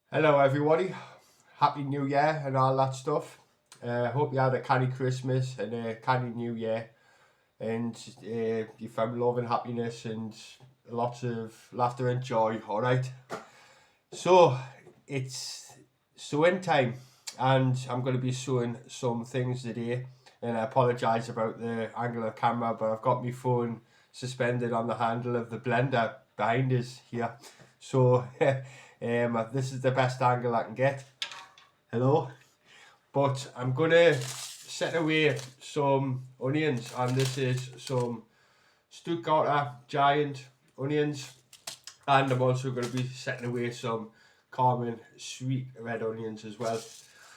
Hello everybody, Happy New Year and all that stuff. Hope you had a canny Christmas and a canny New Year and you found love and happiness and lots of laughter and joy, alright? So, it's sewing time and I'm going to be sewing some things today and I apologise about the angle of the camera, but I've got my phone suspended on the handle of the blender behind us here. So, this is the best angle I can get. Hello. But I'm gonna set away some onions, and this is some Stuttgarter giant onions, and I'm also going to be setting away some common sweet red onions as well.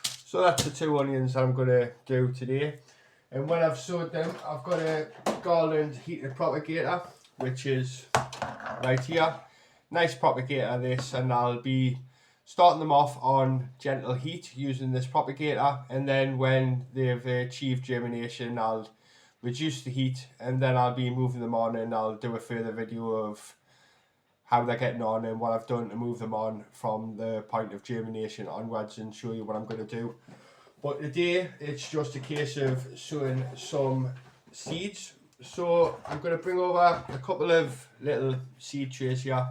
So that's the two onions I'm going to do today. And when I've sewed them, I've got a garland heated propagator, which is right here. Nice propagator this, and I'll be starting them off on gentle heat using this propagator, and then when they've achieved germination I'll reduce the heat, and then I'll be moving them on, and I'll do a further video of how they're getting on and what I've done to move them on from the point of germination onwards and show you what I'm going to do. But today it's just a case of sowing some seeds. So I'm going to bring over a couple of little seed trays here,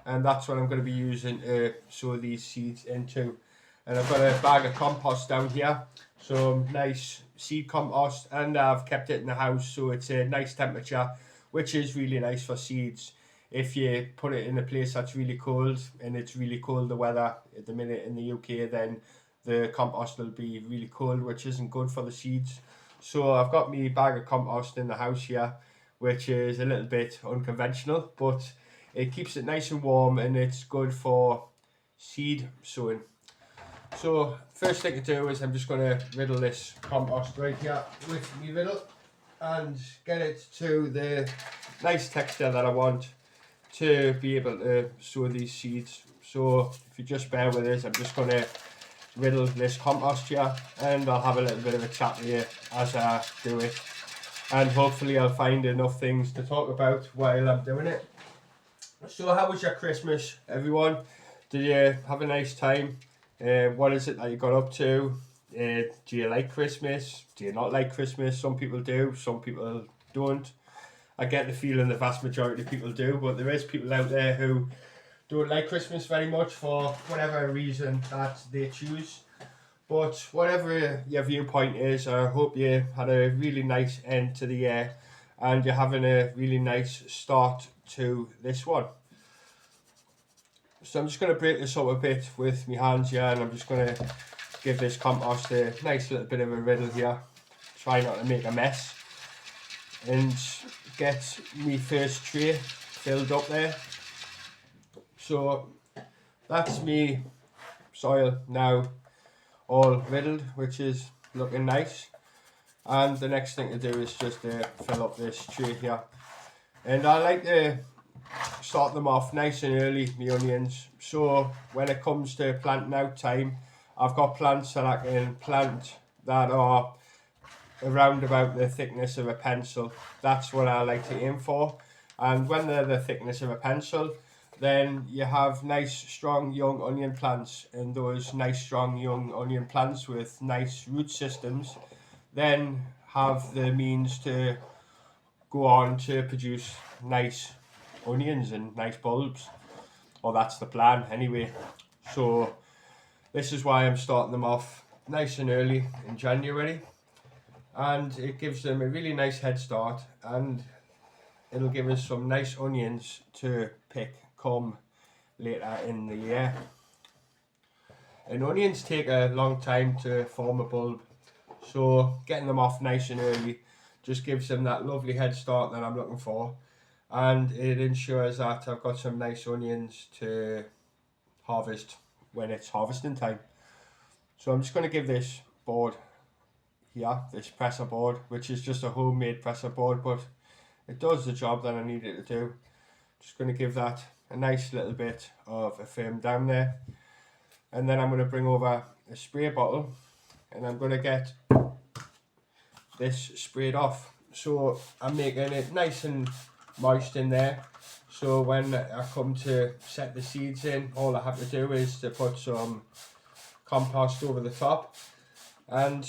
and that's what I'm going to be using to sow these seeds into. And I've got a bag of compost down here, some nice seed compost, and I've kept it in the house so it's a nice temperature, which is really nice for seeds. If you put it in a place that's really cold, and it's really cold the weather at the minute in the UK, then the compost will be really cold, which isn't good for the seeds. So I've got my bag of compost in the house here, which is a little bit unconventional, but it keeps it nice and warm and it's good for seed sowing. So first thing to do is I'm just going to riddle this compost right here with my riddle and get it to the nice texture that I want to be able to sow these seeds. So if you just bear with us, I'm just going to riddle this compost here, and I'll have a little bit of a chat with you as I do it, and hopefully I'll find enough things to talk about while I'm doing it. So how was your Christmas, everyone? Did you have a nice time? What is it that you got up to? Do you like Christmas? Do you not like Christmas? Some people do, some people don't. I get the feeling the vast majority of people do, but there is people out there who don't like Christmas very much for whatever reason that they choose. But whatever your viewpoint is, I hope you had a really nice end to the year and you're having a really nice start to this one. So I'm just going to break this up a bit with my hands here, and I'm just going to give this compost a nice little bit of a riddle here. Try not to make a mess. And get me first tray filled up there. So that's me soil now all riddled, which is looking nice. And the next thing to do is just fill up this tray here. And I like to start them off nice and early, the onions. So when it comes to planting out time, I've got plants that I can plant that are around about the thickness of a pencil. That's what I like to aim for. And when they're the thickness of a pencil, then you have nice strong young onion plants, and those nice strong young onion plants with nice root systems then have the means to go on to produce nice onions and nice bulbs, or that's the plan anyway. So this is why I'm starting them off nice and early in January, and it gives them a really nice head start, and it'll give us some nice onions to pick come later in the year. And onions take a long time to form a bulb, so getting them off nice and early just gives them that lovely head start that I'm looking for, and it ensures that I've got some nice onions to harvest when it's harvesting time. So I'm just going to give this board here, this presser board, which is just a homemade presser board, but it does the job that I need it to do. Just going to give that a nice little bit of a firm down there, and then I'm going to bring over a spray bottle and I'm going to get this sprayed off. So I'm making it nice and moist in there, So when I come to set the seeds in, all I have to do is to put some compost over the top, and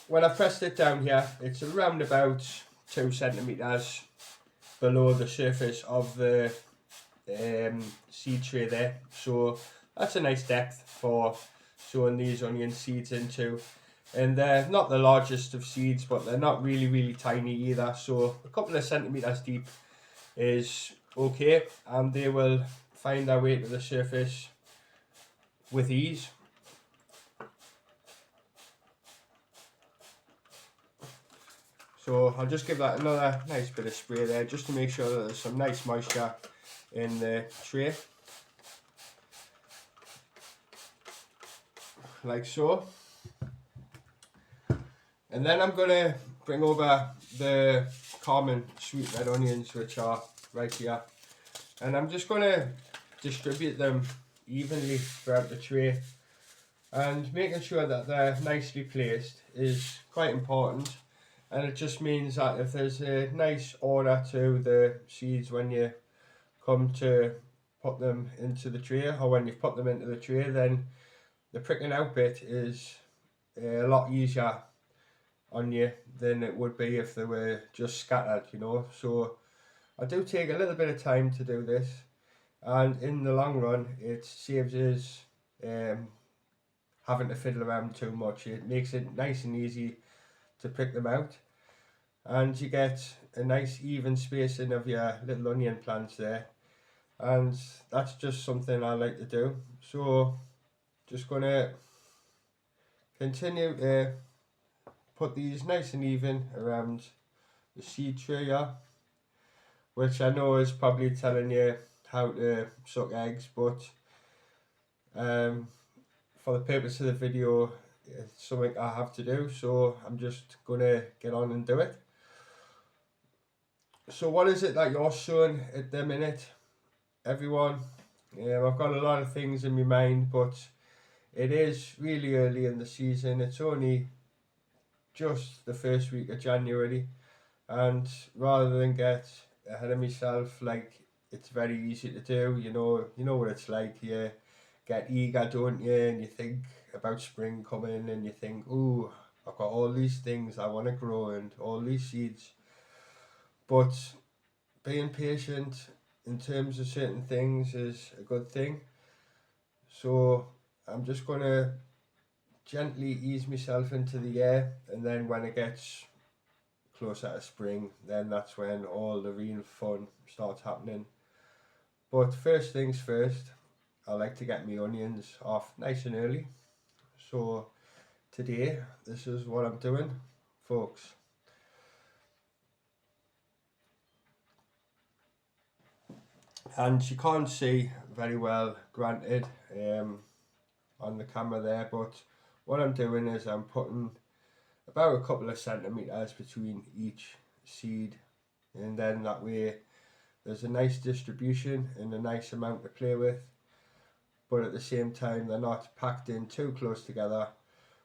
when I pressed it down here, it's around about 2 centimeters below the surface of the seed tray there. So that's a nice depth for sowing these onion seeds into. And they're not the largest of seeds, but they're not really tiny either. So a couple of centimeters deep is okay, and they will find their way to the surface with ease. So I'll just give that another nice bit of spray there, just to make sure that there's some nice moisture in the tray, like so. And then I'm going to bring over the common sweet red onions, which are right here, and I'm just going to distribute them evenly throughout the tray, and making sure that they're nicely placed is quite important. And it just means that if there's a nice order to the seeds when you come to put them into the tray, or when you've put them into the tray, then the pricking out bit is a lot easier on you than it would be if they were just scattered, you know. So I do take a little bit of time to do this, and in the long run it saves us having to fiddle around too much. It makes it nice and easy to pick them out, and you get a nice even spacing of your little onion plants there, and that's just something I like to do. So just gonna continue to put these nice and even around the seed tray here, which I know is probably telling you how to suck eggs, but for the purpose of the video, it's something I have to do, so I'm just gonna get on and do it. So what is it that you're sowing at the minute, everyone? I've got a lot of things in my mind, but it is really early in the season. It's only just the first week of January, and rather than get ahead of myself, like, it's very easy to do, you know what it's like. You get eager, don't you, and you think about spring coming, and you think, ooh, I've got all these things I want to grow and all these seeds. But being patient in terms of certain things is a good thing. So I'm just going to gently ease myself into the year, and then when it gets closer to spring, then that's when all the real fun starts happening. But first things first, I like to get my onions off nice and early. So today, this is what I'm doing, folks. And you can't see very well, granted, on the camera there, but what I'm doing is I'm putting about a couple of centimeters between each seed, and then that way there's a nice distribution and a nice amount to play with, but at the same time they're not packed in too close together,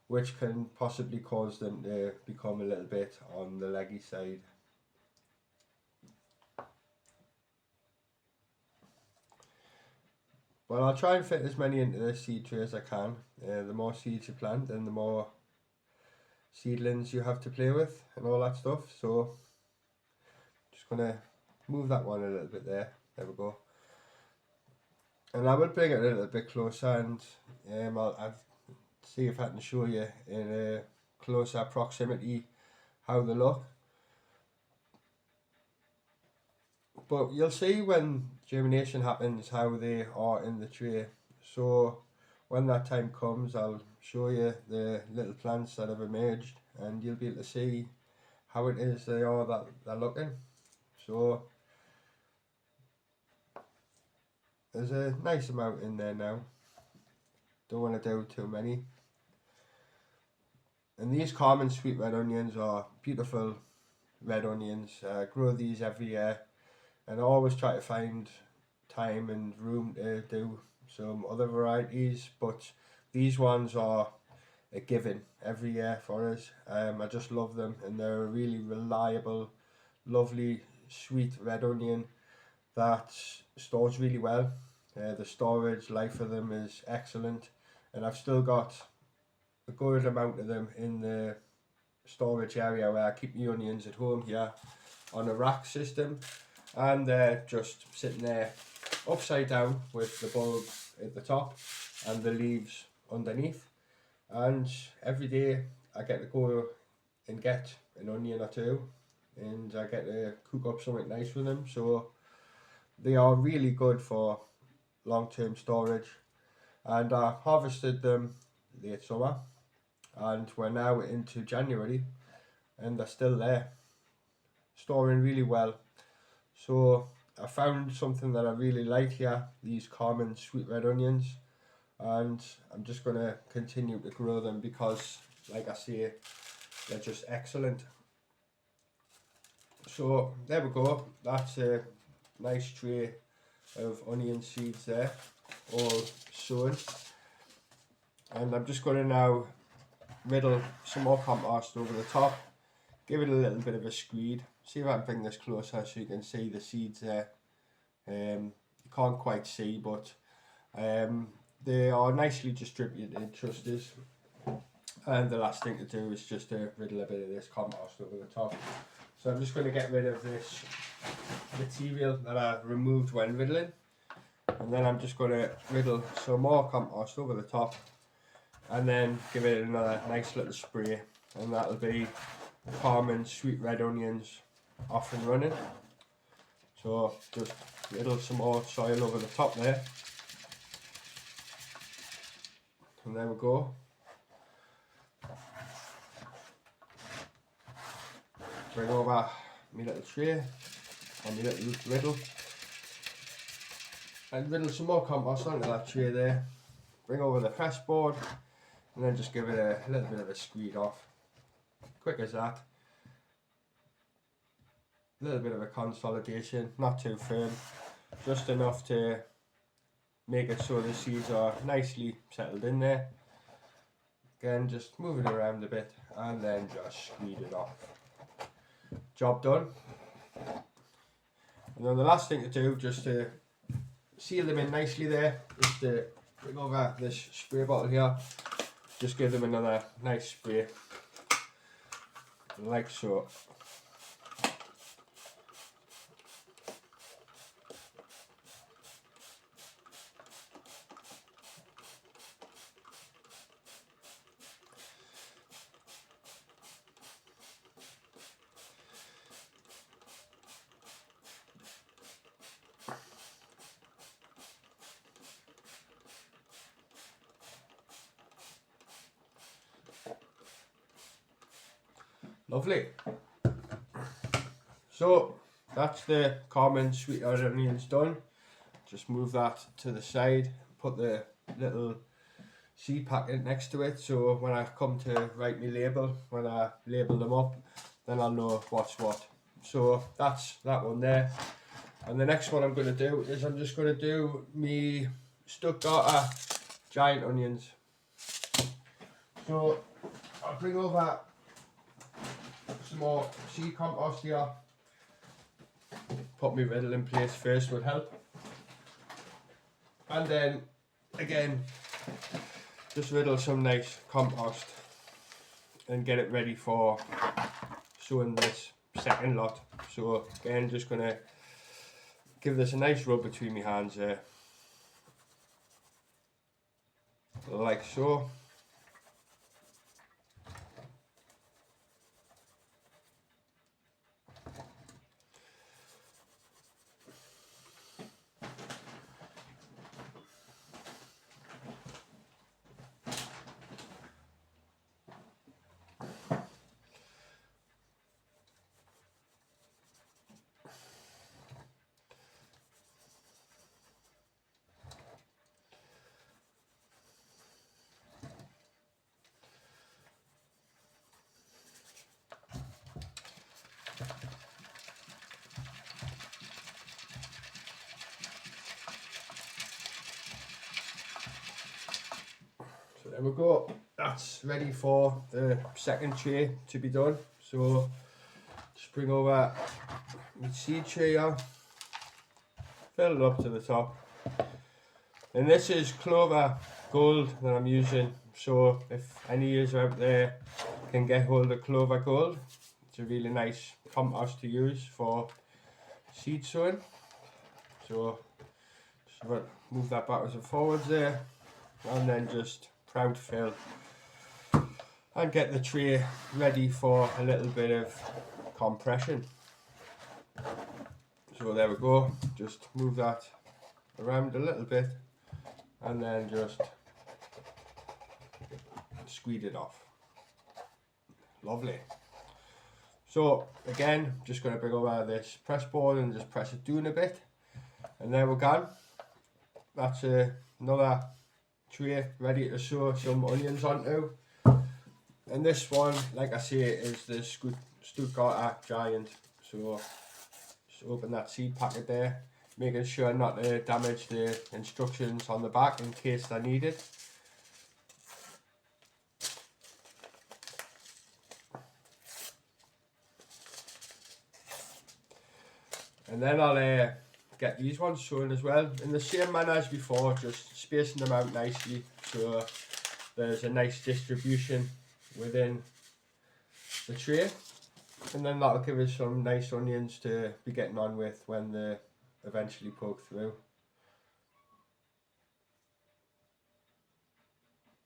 which can possibly cause them to become a little bit on the leggy side. Well, I'll try and fit as many into this seed tray as I can. The more seeds you plant, then the more seedlings you have to play with and all that stuff. So just gonna move that one a little bit there. There we go. And I will bring it a little bit closer, and I'll see if I can show you in a closer proximity how they look. But you'll see when germination happens how they are in the tray. So when that time comes, I'll show you the little plants that have emerged, and you'll be able to see how it is they are that they're looking. So there's a nice amount in there now. Don't want to do too many. And these common sweet red onions are beautiful red onions. I grow these every year, and I always try to find time and room to do some other varieties, but these ones are a given every year for us. I just love them, and they're a really reliable, lovely, sweet red onion that stores really well. The storage life of them is excellent, and I've still got a good amount of them in the storage area where I keep my onions at home here on a rack system, and they're just sitting there upside down with the bulb at the top and the leaves underneath. And every day I get to go and get an onion or two, and I get to cook up something nice with them. So they are really good for long-term storage. And I harvested them late summer, and we're now into January, and they're still there, storing really well. So I found something that I really like here, these common sweet red onions, and I'm just going to continue to grow them because, like I say, they're just excellent. So there we go, that's a nice tray of onion seeds there, all sown. And I'm just going to now riddle some more compost over the top, give it a little bit of a screed. See if I can bring this closer so you can see the seeds there. You can't quite see, but they are nicely distributed, just as. And the last thing to do is just to riddle a bit of this compost over the top. So I'm just going to get rid of this material that I removed when riddling, and then I'm just going to riddle some more compost over the top, and then give it another nice little spray, and that'll be common sweet red onions off and running. So just riddle some more soil over the top there, and there we go. Bring over my little tray and my little riddle, and riddle some more compost onto that tray there. Bring over the press board, and then just give it a little bit of a screed off. Quick as that. A little bit of a consolidation, not too firm, just enough to make it so the seeds are nicely settled in there. Again, just move it around a bit and then just screed it off. Job done. And then the last thing to do, just to seal them in nicely there, is to bring over this spray bottle here. Just give them another nice spray, like so. Lovely. So that's the common sweet red onions done. Just move that to the side, put the little seed packet next to it, so when I come to write my label, when I label them up, then I'll know what's what. So that's that one there. And the next one I'm going to do is I'm just going to do me Stuttgarter giant onions. So I'll bring over some more seed compost here. Put my riddle in place first would help. And then again, just riddle some nice compost and get it ready for sowing this second lot. So again, just gonna give this a nice rub between my hands there, like so. So there we go, that's ready for the second tray to be done. So just bring over my seed tray here, fill it up to the top. And this is clover gold that I'm using, so if any of you out there can get hold of clover gold, it's a really nice compost to use for seed sowing. So just move that backwards and forwards there, and then just proud fill and get the tray ready for a little bit of compression. So there we go, just move that around a little bit and then just squeeze it off. Lovely. So again, just going to bring over this press board and just press it down a bit, and there we go. That's another tray ready to sow some onions onto. And this one, like I say, is the Stuttgarter Giant. So just open that seed packet there, making sure not to damage the instructions on the back in case they're needed. And then I'll get these ones sown as well in the same manner as before, just spacing them out nicely so there's a nice distribution within the tray, and then that'll give us some nice onions to be getting on with when they eventually poke through.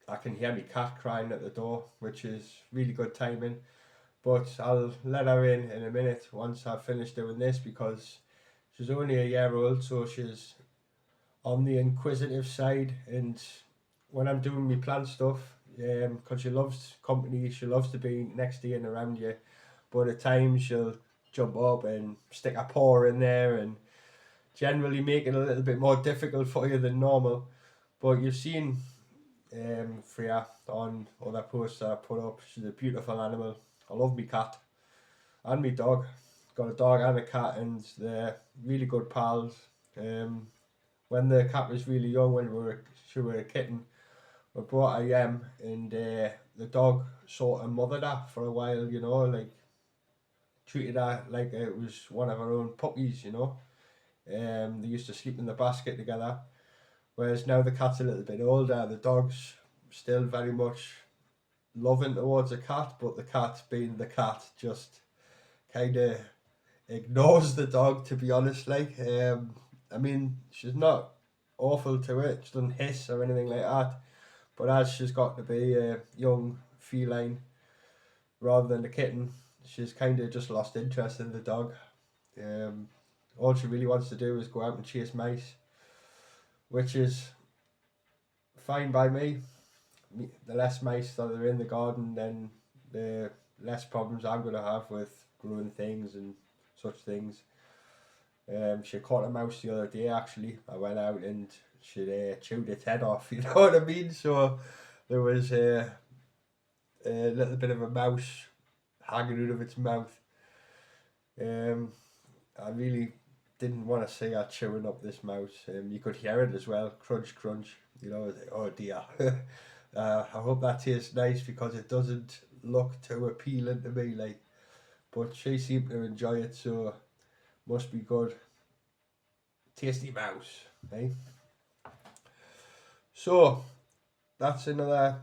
I can hear my cat crying at the door, which is really good timing, but I'll let her in a minute once I've finished doing this, because she's only a year old, so she's on the inquisitive side, and when I'm doing my plant stuff, because she loves company, she loves to be next to you and around you, but at times she'll jump up and stick a paw in there and generally make it a little bit more difficult for you than normal. But you've seen Freya on other posts that I put up. She's a beautiful animal. I love my cat and my dog. Got a dog and a cat, and they're really good pals. When the cat was really young, when she were a kitten, we brought her home, and the dog sort of mothered her for a while, you know, like treated her like it was one of her own puppies, you know. They used to sleep in the basket together, whereas now the cat's a little bit older, the dog's still very much loving towards the cat, but the cat, being the cat, just kind of ignores the dog, to be honest. Like, I mean, she's not awful to it, she doesn't hiss or anything like that, but as she's got to be a young feline rather than a kitten, she's kind of just lost interest in the dog. All she really wants to do is go out and chase mice, which is fine by me. The less mice that are in the garden, then the less problems I'm going to have with growing things and such things. She caught a mouse the other day, actually. I went out and she chewed its head off, you know what I mean? So there was a little bit of a mouse hanging out of its mouth. I really didn't want to see her chewing up this mouse. You could hear it as well, crunch, crunch. You know, oh dear. I hope that tastes nice, because it doesn't look too appealing to me, like. But she seemed to enjoy it, so must be good. Tasty mouse, eh? So that's another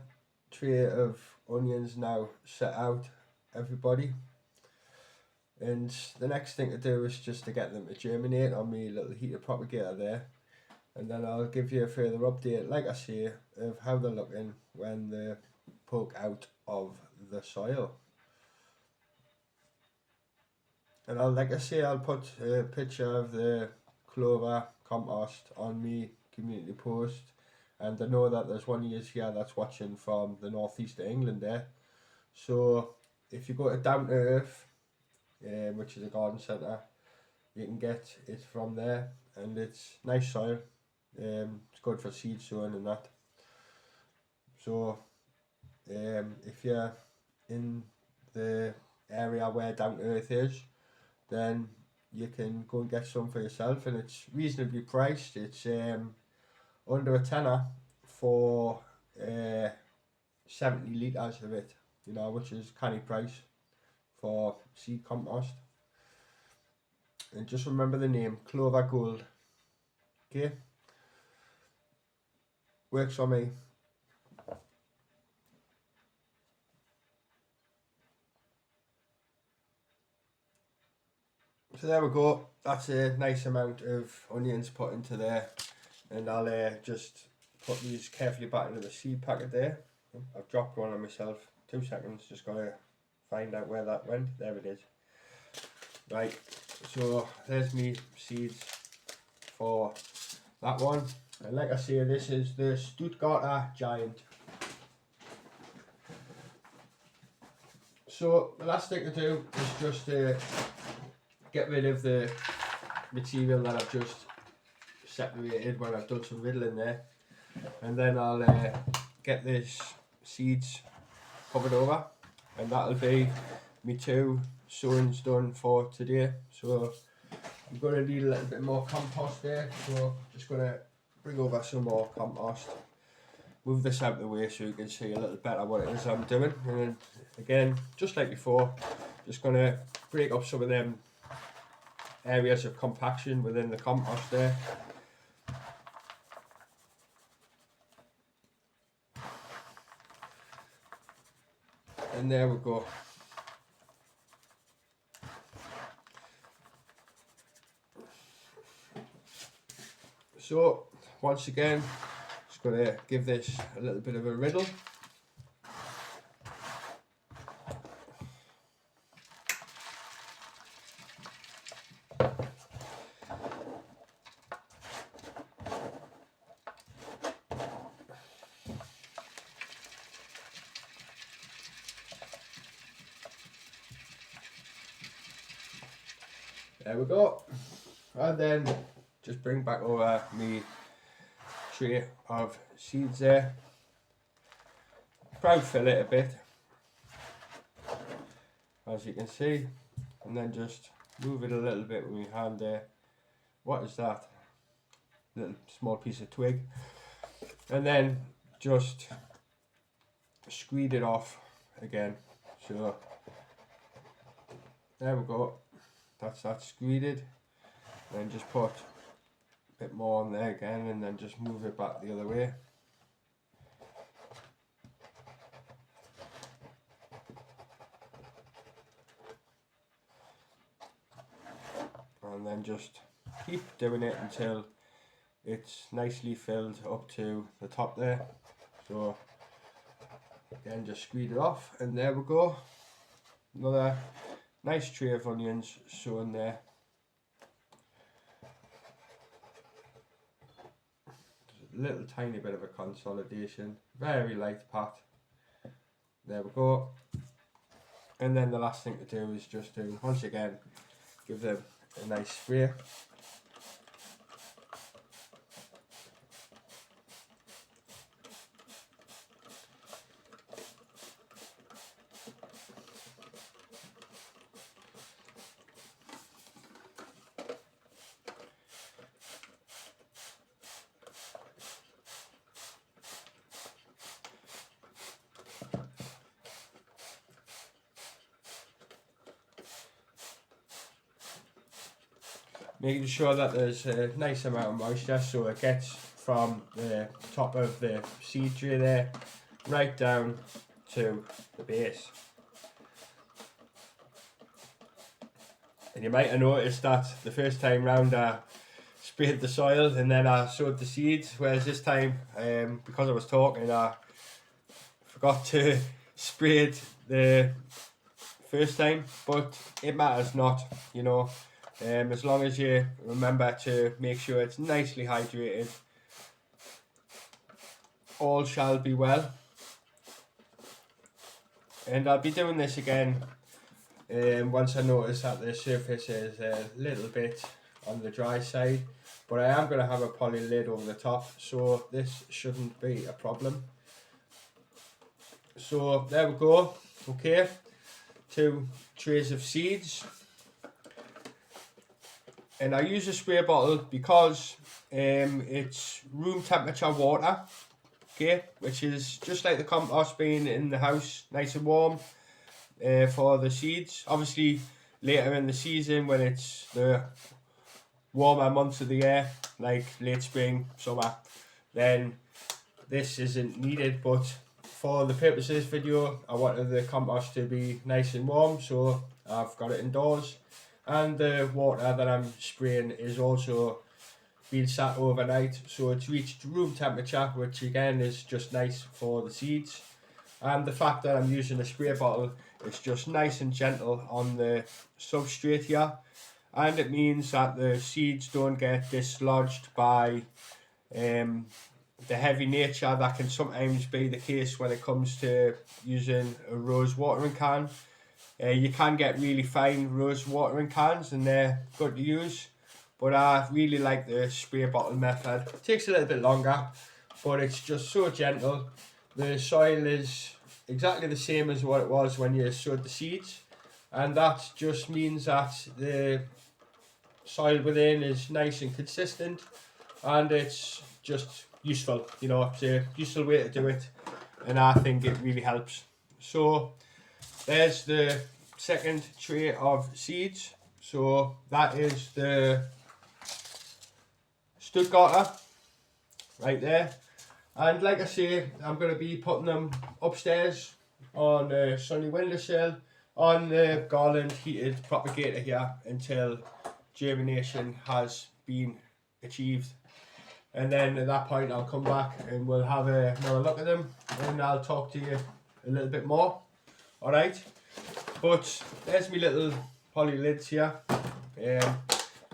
tray of onions now set out, everybody. And the next thing to do is just to get them to germinate on my little heater propagator there, and then I'll give you a further update, like I say, of how they're looking when they poke out of the soil. And like I say, I'll put a picture of the clover compost on me community post, and I know that there's one of you here that's watching from the northeast of England there. So if you go to Down to Earth, which is a garden centre, you can get it from there, and it's nice soil. It's good for seed sowing and that. So if you're in the area where Down to Earth is, then you can go and get some for yourself, and it's reasonably priced. It's under a tenner for 70 litres of it, you know, which is canny price for seed compost. And just remember the name, Clover Gold. Okay, works for me. So there we go, that's a nice amount of onions put into there, and I'll just put these carefully back into the seed packet there. I've dropped one on myself, 2 seconds, just gotta find out where that went. There it is. Right, so there's me seeds for that one, and like I say, this is the Stuttgarter Giant. So the last thing to do is just get rid of the material that I've just separated when I've done some riddling there, and then I'll get this seeds covered over, and that'll be me 2 sowings done for today. So I'm going to need a little bit more compost there, so just going to bring over some more compost, move this out of the way so you can see a little better what it is I'm doing, and then again, just like before, just going to break up some of them areas of compaction within the compost there. And there we go. So once again, just going to give this a little bit of a riddle. There we go, and then just bring back over me tray of seeds there. Proud fill it a bit, as you can see, and then just move it a little bit with my hand there. What is that? Little small piece of twig, and then just squeeze it off again. So there we go. That's that squeezed. Then just put a bit more on there again, and then just move it back the other way. And then just keep doing it until it's nicely filled up to the top there. So again, just squeeze it off, and there we go. Another nice tray of onions sown there. Just a little tiny bit of a consolidation, very light pat. There we go. And then the last thing to do is just to once again give them a nice spray. Making sure that there's a nice amount of moisture so it gets from the top of the seed tray there right down to the base. And you might have noticed that the first time round I sprayed the soil and then I sowed the seeds, whereas this time because I was talking I forgot to spray it the first time, but it matters not, you know. As long as you remember to make sure it's nicely hydrated, all shall be well. And I'll be doing this again once I notice that the surface is a little bit on the dry side, but I am going to have a poly lid over the top, so this shouldn't be a problem. So there we go. Okay, 2 trays of seeds. And I use a spray bottle because it's room temperature water, okay, which is just like the compost being in the house, nice and warm for the seeds. Obviously later in the season when it's the warmer months of the year, like late spring, summer, then this isn't needed. But for the purpose of this video, I wanted the compost to be nice and warm, so I've got it indoors. And the water that I'm spraying is also been sat overnight, so it's reached room temperature, which again is just nice for the seeds. And the fact that I'm using a spray bottle, it's just nice and gentle on the substrate here, and it means that the seeds don't get dislodged by the heavy nature that can sometimes be the case when it comes to using a rose watering can. You can get really fine rose watering cans and they're good to use, but I really like the spray bottle method. It takes a little bit longer, but it's just so gentle. The soil is exactly the same as what it was when you sowed the seeds, and that just means that the soil within is nice and consistent, and it's just useful. You know, it's a useful way to do it, and I think it really helps. So there's the second tray of seeds. So that is the Stuttgarter right there, and like I say, I'm going to be putting them upstairs on a sunny windowsill on the garland heated propagator here until germination has been achieved, and then at that point I'll come back and we'll have another look at them and I'll talk to you a little bit more. Alright, but there's my little poly lids here.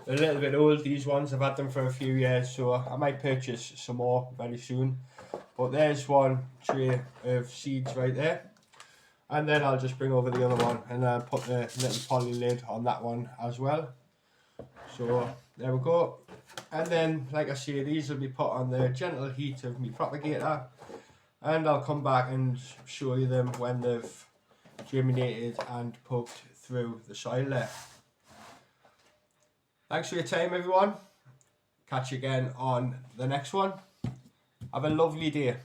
A little bit old, these ones. I've had them for a few years, so I might purchase some more very soon. But there's one tray of seeds right there, and then I'll just bring over the other one and I'll put the little poly lid on that one as well. So there we go. And then, like I say, these will be put on the gentle heat of my propagator, and I'll come back and show you them when they've germinated and poked through the soil there. Thanks for your time, everyone. Catch you again on the next one. Have a lovely day.